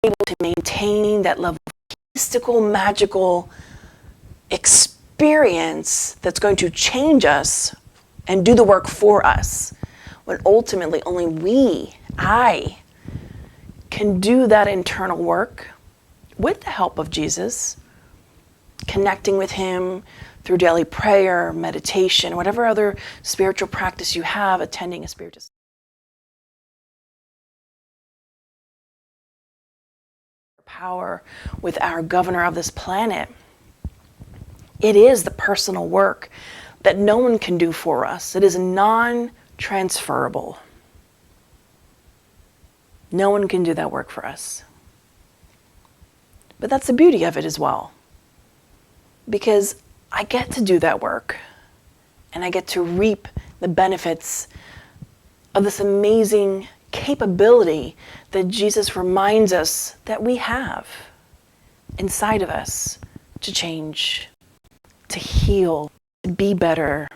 able to maintain that level of mystical, magical experience that's going to change us and do the work for us, when ultimately only I, can do that internal work with the help of Jesus, connecting with him through daily prayer, meditation, whatever other spiritual practice you have, attending a spiritual power with our governor of this planet. It is the personal work that no one can do for us. It is non-transferable. No one can do that work for us. But that's the beauty of it as well. Because I get to do that work, and I get to reap the benefits of this amazing capability that Jesus reminds us that we have inside of us to change, to heal, to be better.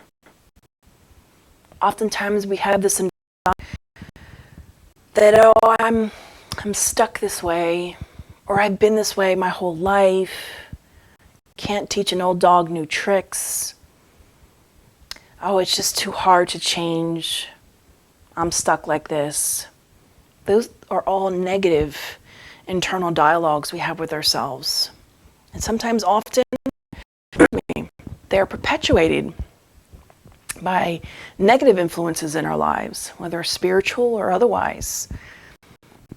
Oftentimes we have this that, oh, I'm stuck this way, or I've been this way my whole life. Can't teach an old dog new tricks. Oh, it's just too hard to change. I'm stuck like this. Those are all negative internal dialogues we have with ourselves. And sometimes, often, they're perpetuated by negative influences in our lives, whether spiritual or otherwise.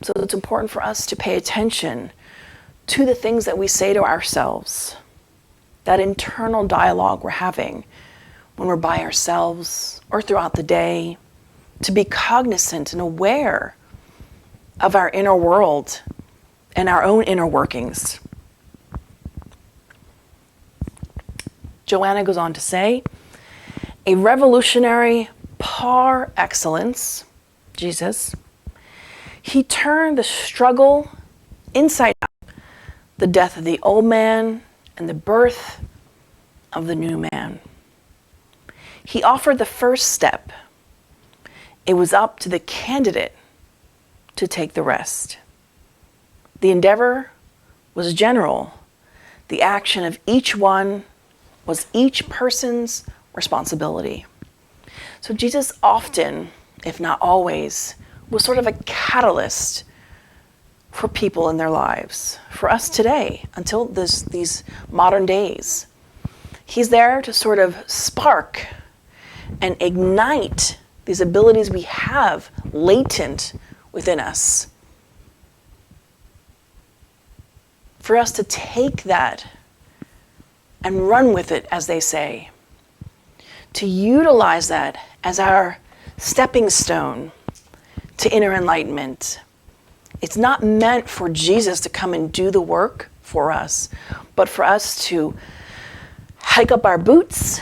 So it's important for us to pay attention to the things that we say to ourselves, that internal dialogue we're having when we're by ourselves or throughout the day, to be cognizant and aware of our inner world and our own inner workings. Joanna goes on to say, a revolutionary par excellence, Jesus, he turned the struggle inside out, the death of the old man and the birth of the new man. He offered the first step. It was up to the candidate to take the rest. The endeavor was general. The action of each one was each person's responsibility. So Jesus often, if not always, was sort of a catalyst for people in their lives, for us today, until these modern days. He's there to sort of spark and ignite these abilities we have latent within us. For us to take that and run with it, as they say. To utilize that as our stepping stone to inner enlightenment. It's not meant for Jesus to come and do the work for us, but for us to hike up our boots,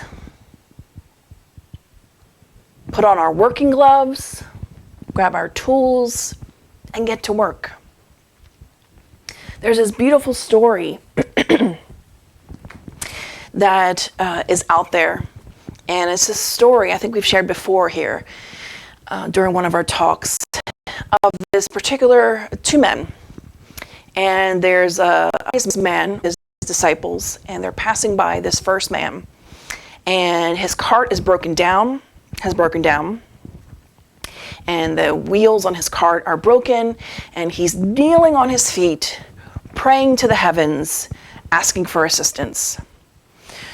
put on our working gloves, grab our tools, and get to work. There's this beautiful story that is out there. And it's a story I think we've shared before here during one of our talks of this particular two men. And there's a wise man, his disciples, and they're passing by this first man. And his cart has broken down. And the wheels on his cart are broken. And he's kneeling on his feet, praying to the heavens, asking for assistance.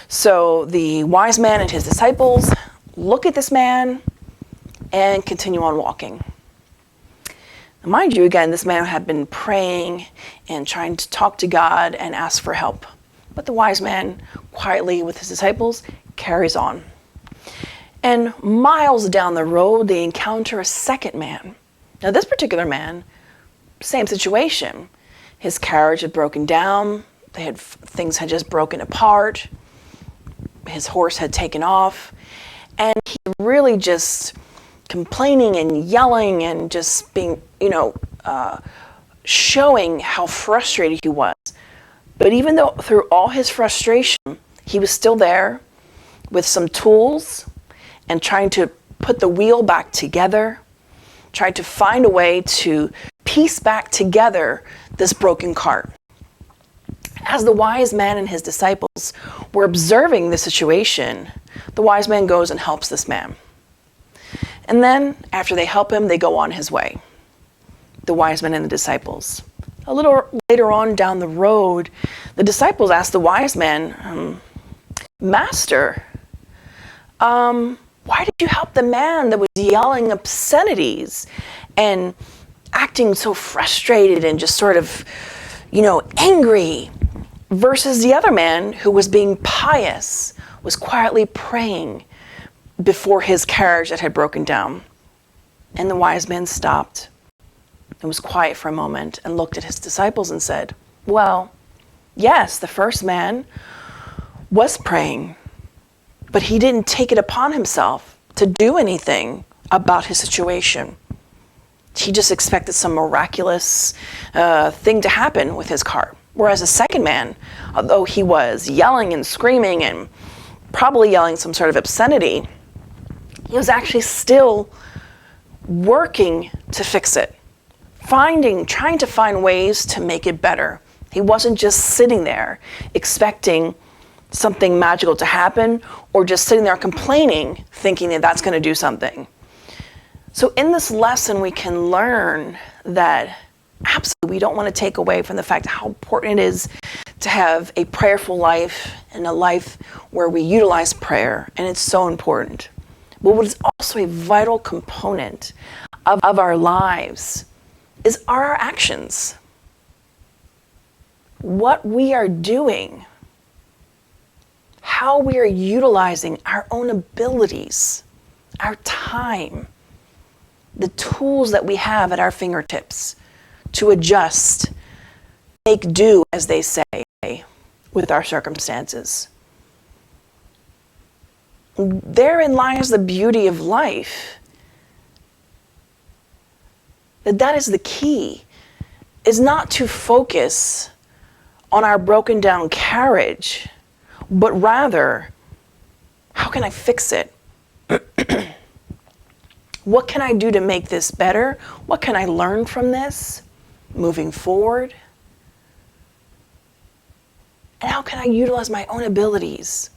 So the wise man and his disciples look at this man and continue on walking. Now, mind you, again, this man had been praying and trying to talk to God and ask for help. But the wise man, quietly with his disciples, carries on. And miles down the road, they encounter a second man. Now, this particular man, same situation. His carriage had broken down. Things had just broken apart. His horse had taken off, and he really just complaining and yelling and just being, showing how frustrated he was. But even though through all his frustration, he was still there with some tools and trying to put the wheel back together, trying to find a way to piece back together this broken cart. As the wise man and his disciples were observing the situation, the wise man goes and helps this man. And then, after they help him, they go on his way. The wise men and the disciples. A little later on down the road, the disciples ask the wise man, Master, why did you help the man that was yelling obscenities and acting so frustrated and just sort of, angry, versus the other man who was being pious, was quietly praying before his carriage that had broken down? And the wise man stopped and was quiet for a moment and looked at his disciples and said, well, yes, the first man was praying, but he didn't take it upon himself to do anything about his situation. He just expected some miraculous thing to happen with his cart. Whereas the second man, although he was yelling and screaming and probably yelling some sort of obscenity, he was actually still working to fix it, trying to find ways to make it better. He wasn't just sitting there expecting something magical to happen, or just sitting there complaining, thinking that that's going to do something. So in this lesson, we can learn that absolutely we don't want to take away from the fact how important it is to have a prayerful life and a life where we utilize prayer, and it's so important. But what is also a vital component of our lives is our actions. What we are doing, how we are utilizing our own abilities, our time, the tools that we have at our fingertips to adjust, make do, as they say, with our circumstances. Therein lies the beauty of life. That is the key, is not to focus on our broken down carriage, but rather, how can I fix it? What can I do to make this better? What can I learn from this moving forward? And how can I utilize my own abilities?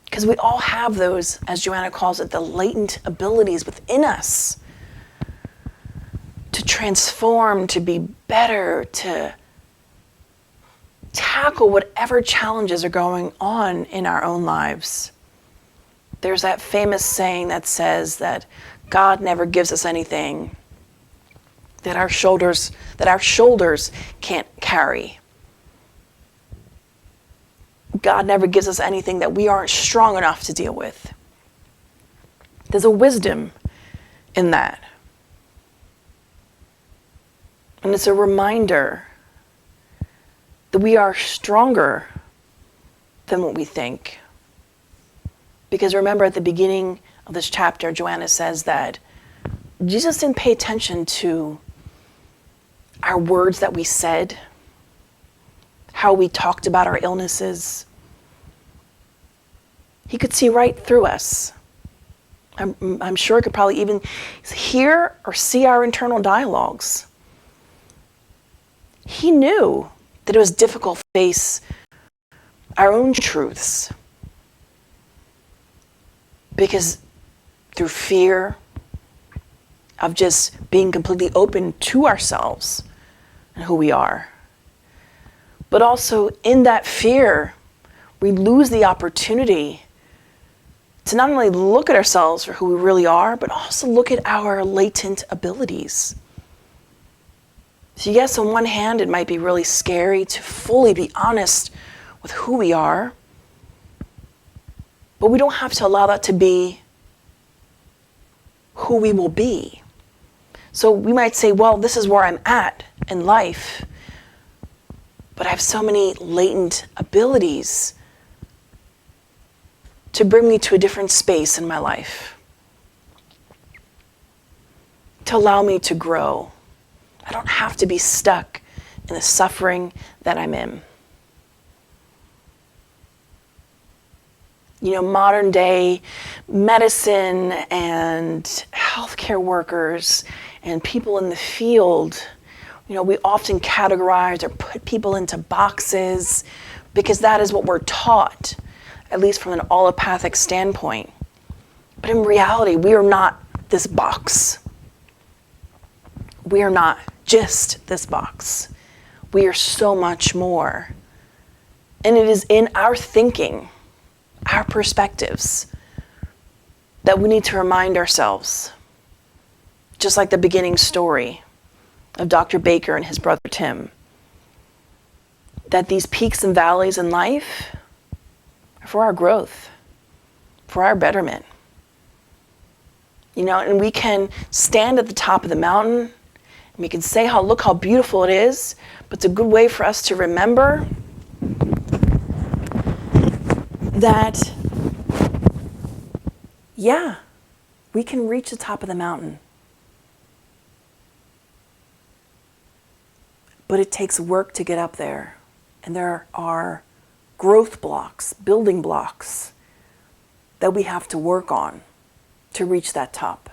Because we all have those, as Joanna calls it, the latent abilities within us to transform, to be better, to tackle whatever challenges are going on in our own lives. There's that famous saying that says that God never gives us anything that our shoulders can't carry. God never gives us anything that we aren't strong enough to deal with. There's a wisdom in that. And it's a reminder that we are stronger than what we think. Because remember, at the beginning of this chapter, Joanna says that Jesus didn't pay attention to our words that we said, how we talked about our illnesses. He could see right through us. I'm sure he could probably even hear or see our internal dialogues. He knew that it was difficult to face our own truths, because through fear of just being completely open to ourselves and who we are. But also in that fear, we lose the opportunity to not only look at ourselves for who we really are, but also look at our latent abilities. So yes, on one hand, it might be really scary to fully be honest with who we are, but we don't have to allow that to be who we will be. So we might say, well, this is where I'm at in life, but I have so many latent abilities to bring me to a different space in my life, to allow me to grow. I don't have to be stuck in the suffering that I'm in. Modern day medicine and healthcare workers and people in the field, we often categorize or put people into boxes because that is what we're taught, at least from an allopathic standpoint. But in reality, we are not this box. We are not just this box. We are so much more. And it is in our thinking, our perspectives, that we need to remind ourselves, just like the beginning story of Dr. Baker and his brother Tim, that these peaks and valleys in life are for our growth, for our betterment. And we can stand at the top of the mountain, and we can say, look how beautiful it is, but it's a good way for us to remember that, we can reach the top of the mountain. But it takes work to get up there. And there are growth blocks, building blocks that we have to work on to reach that top.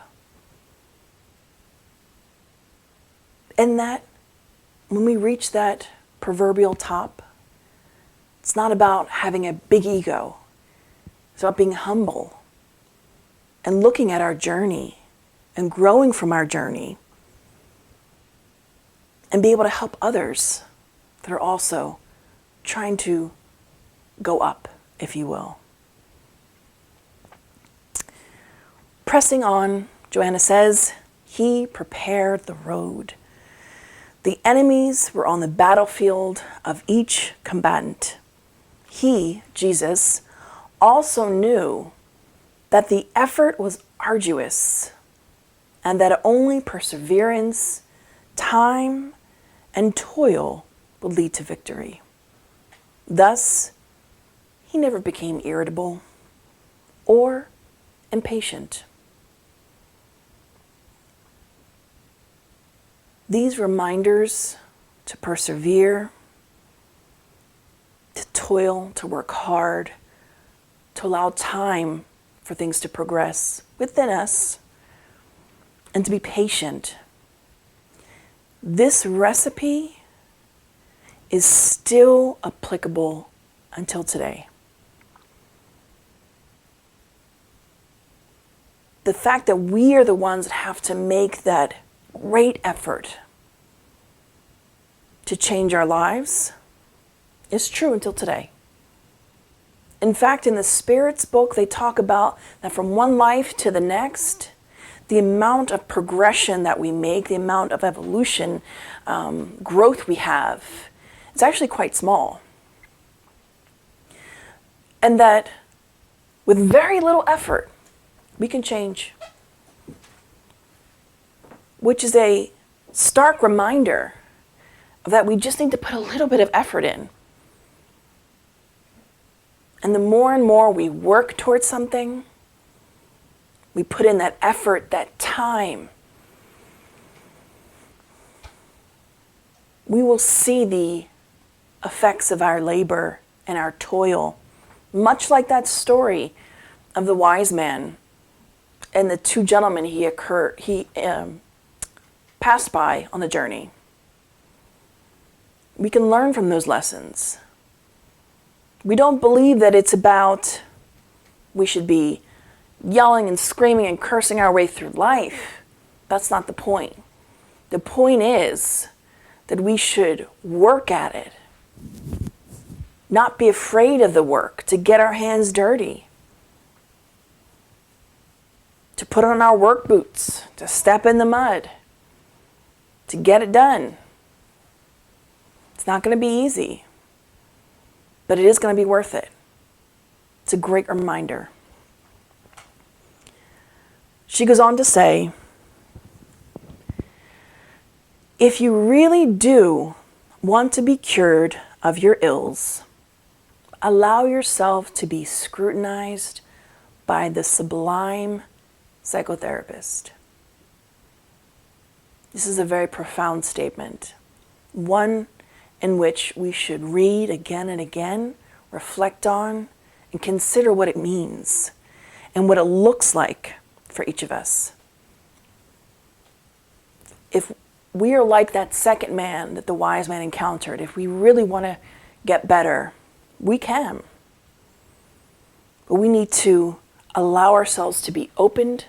And that when we reach that proverbial top, it's not about having a big ego. It's about being humble and looking at our journey and growing from our journey and be able to help others that are also trying to go up, if you will. Pressing on, Joanna says, he prepared the road. The enemies were on the battlefield of each combatant. He, Jesus, also knew that the effort was arduous and that only perseverance, time, and toil would lead to victory. Thus, he never became irritable or impatient. These reminders to persevere, to toil, to work hard, to allow time for things to progress within us, and to be patient. This recipe is still applicable until today. The fact that we are the ones that have to make that great effort to change our lives is true until today. In fact, in the Spirit's book, they talk about that from one life to the next, the amount of progression that we make, the amount of evolution, growth we have, is actually quite small. And that with very little effort, we can change. Which is a stark reminder that we just need to put a little bit of effort in. And the more and more we work towards something, we put in that effort, that time, we will see the effects of our labor and our toil, much like that story of the wise man and the two gentlemen he passed by on the journey. We can learn from those lessons. We don't believe that it's about we should be yelling and screaming and cursing our way through life. That's not the point. The point is that we should work at it, not be afraid of the work, to get our hands dirty, to put on our work boots, to step in the mud, to get it done. It's not going to be easy, but it is going to be worth it. It's a great reminder. She goes on to say, if you really do want to be cured of your ills, allow yourself to be scrutinized by the sublime psychotherapist. This is a very profound statement, one in which we should read again and again, reflect on, and consider what it means and what it looks like for each of us. if we are like that second man that the wise man encountered, if we really want to get better, we can. But we need to allow ourselves to be opened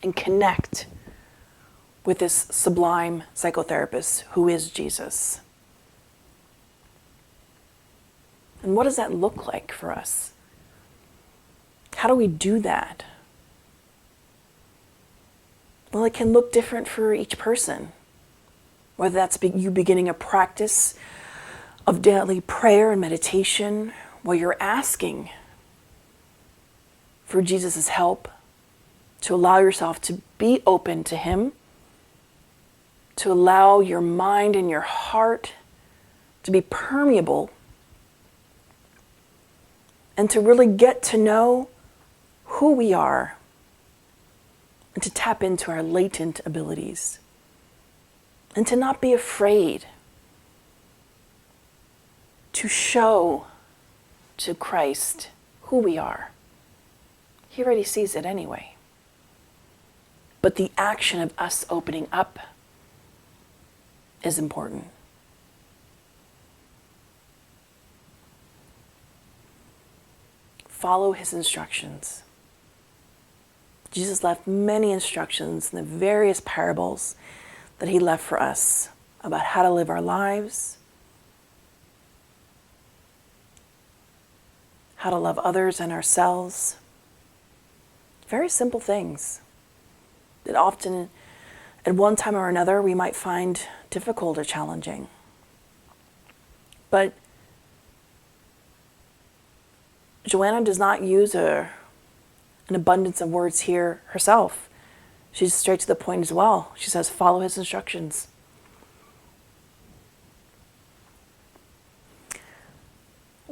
and connect with this sublime psychotherapist who is Jesus. And what does that look like for us? How do we do that? Well, it can look different for each person. Whether that's you beginning a practice of daily prayer and meditation, where you're asking for Jesus' help, to allow yourself to be open to Him, to allow your mind and your heart to be permeable, and to really get to know who we are, and to tap into our latent abilities, and to not be afraid to show to Christ who we are. He already sees it anyway. But the action of us opening up is important. Follow His instructions. Jesus left many instructions in the various parables that He left for us about how to live our lives, how to love others and ourselves. Very simple things that often, at one time or another, we might find difficult or challenging. But Joanna does not use an abundance of words here herself. She's straight to the point as well. She says, follow His instructions.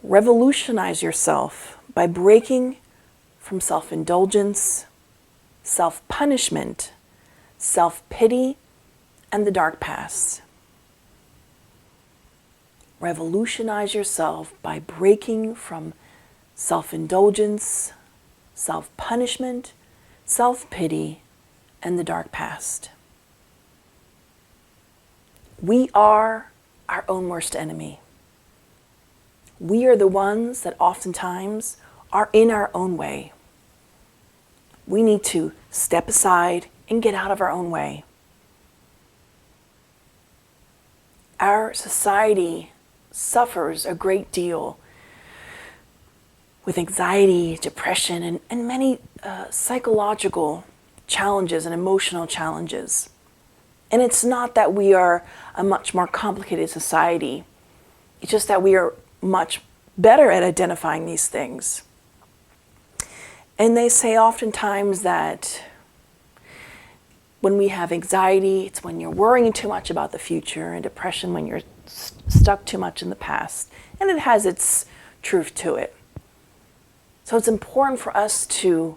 Revolutionize yourself by breaking from self-indulgence, self-punishment, self-pity, and the dark past. Revolutionize yourself by breaking from self-indulgence, self-punishment, self-pity, and the dark past. We are our own worst enemy. We are the ones that oftentimes are in our own way. We need to step aside and get out of our own way. Our society suffers a great deal with anxiety, depression, and many psychological challenges and emotional challenges. And it's not that we are a much more complicated society. It's just that we are much better at identifying these things. And they say oftentimes that when we have anxiety, it's when you're worrying too much about the future, and depression when you're stuck too much in the past. And it has its truth to it. So it's important for us to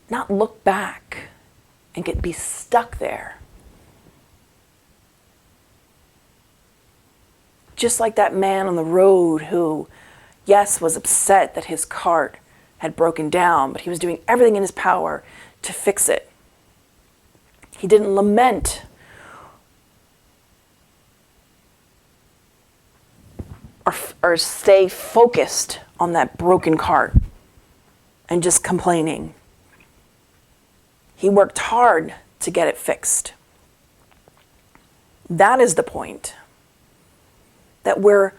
not look back and be stuck there. Just like that man on the road who, yes, was upset that his cart had broken down, but he was doing everything in his power to fix it. He didn't lament or stay focused on that broken cart and just complaining. He worked hard to get it fixed. That is the point. That we're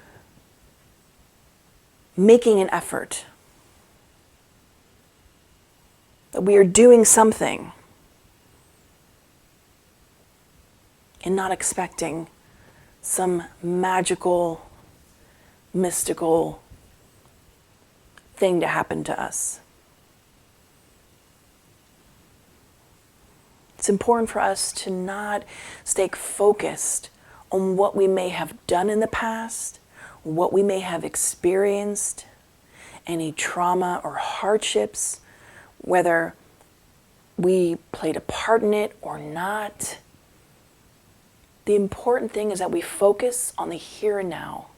making an effort. That we are doing something. And not expecting some magical, mystical thing to happen to us. It's important for us to not stay focused on what we may have done in the past, what we may have experienced, any trauma or hardships, whether we played a part in it or not. The important thing is that we focus on the here and now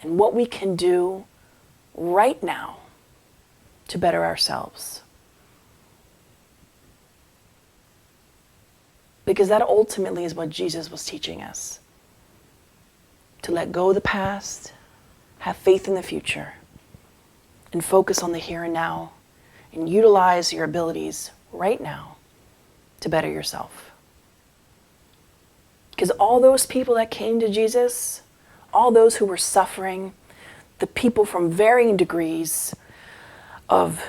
and what we can do right now to better ourselves. Because that ultimately is what Jesus was teaching us. To let go of the past, have faith in the future, and focus on the here and now, and utilize your abilities right now to better yourself. Because all those people that came to Jesus, all those who were suffering, the people from varying degrees of